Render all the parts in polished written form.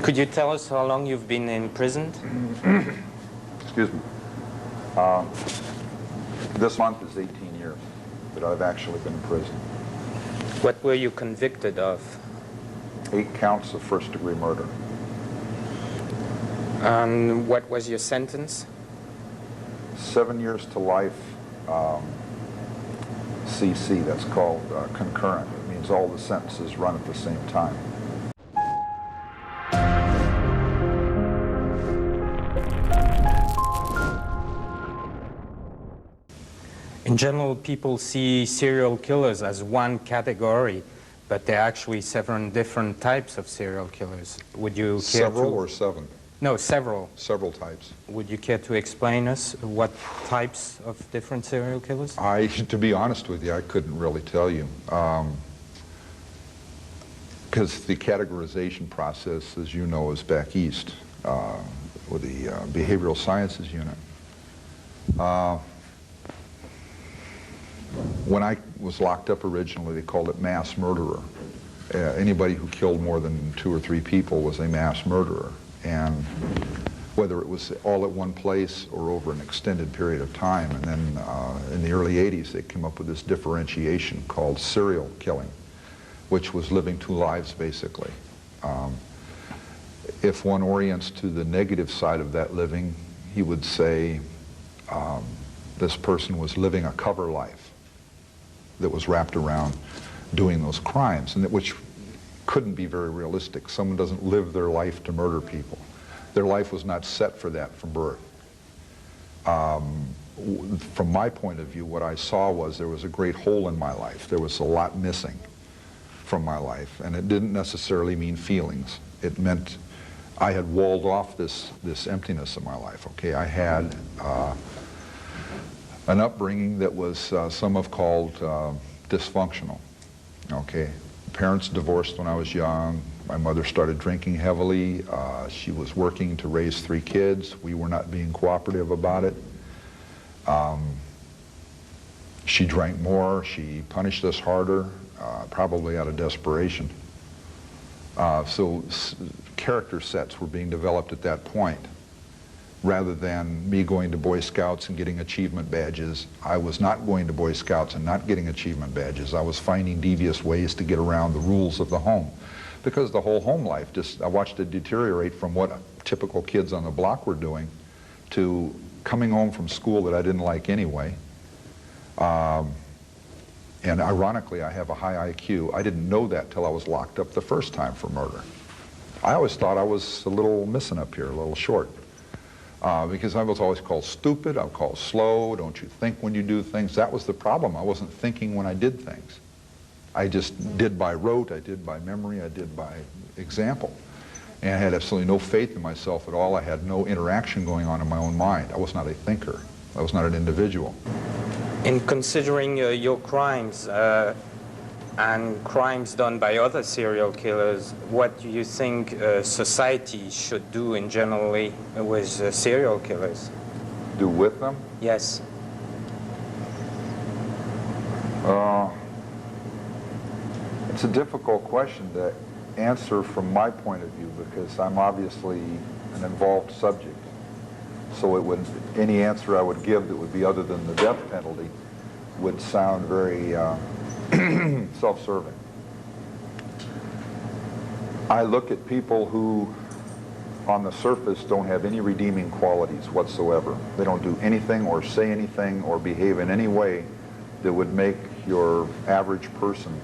Could you tell us how long you've been imprisoned? Excuse me. This month is 18 years that I've actually been in prison. What were you convicted of? 8 counts of first-degree murder. And what was your sentence? 7 years to life, CC, that's called concurrent. It means all the sentences run at the same time. In general, people see serial killers as one category, but there are actually several different types of serial killers. Would you care Several to... or 7? No, several. Several types. Would you care to explain us what types of different serial killers? To be honest with you, I couldn't really tell you. Because the categorization process, as you know, is back east with the behavioral sciences unit. When I was locked up originally, they called it mass murderer. Anybody who killed more than 2 or 3 people was a mass murderer. And whether it was all at one place or over an extended period of time. And then in the early 80s, they came up with this differentiation called serial killing, which was living 2 lives, basically. If one orients to the negative side of that living, he would say this person was living a cover life that was wrapped around doing those crimes, and which couldn't be very realistic. Someone doesn't live their life to murder people. Their life was not set for that from birth. From my point of view, what I saw was there was a great hole in my life. There was a lot missing from my life, and it didn't necessarily mean feelings. It meant I had walled off this emptiness in my life. Okay, I had an upbringing that was some have called dysfunctional. Okay, parents divorced when I was young. My mother started drinking heavily. She was working to raise 3 kids. We were not being cooperative about it. She drank more. She punished us harder, probably out of desperation. So character sets were being developed at that point. Rather than me going to Boy Scouts and getting achievement badges, I was not going to Boy Scouts and not getting achievement badges. I was finding devious ways to get around the rules of the home. Because the whole home life, I watched it deteriorate from what typical kids on the block were doing to coming home from school that I didn't like anyway. And ironically, I have a high IQ. I didn't know that till I was locked up the first time for murder. I always thought I was a little missing up here, a little short. Because I was always called stupid, I was called slow, don't you think when you do things? That was the problem. I wasn't thinking when I did things. I just did by rote, I did by memory, I did by example. And I had absolutely no faith in myself at all. I had no interaction going on in my own mind. I was not a thinker. I was not an individual. In considering your crimes and crimes done by other serial killers, what do you think society should do in generally with serial killers? Do with them? Yes. It's a difficult question to answer from my point of view because I'm obviously an involved subject. So it would, any answer I would give that would be other than the death penalty would sound very self-serving. I look at people who on the surface don't have any redeeming qualities whatsoever. They don't do anything or say anything or behave in any way that would make your average person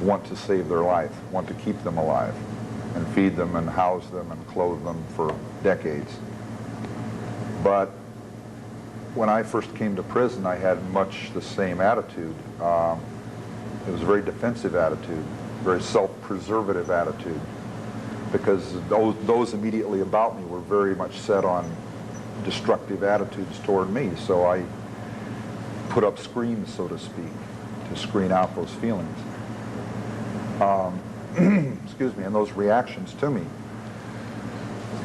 want to save their life, want to keep them alive and feed them and house them and clothe them for decades. But when I first came to prison, I had much the same attitude. It was a very defensive attitude, very self-preservative attitude, because those immediately about me were very much set on destructive attitudes toward me. So I put up screens, so to speak, to screen out those feelings. Excuse me, and those reactions to me.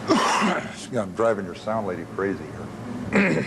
I'm driving your sound lady crazy here.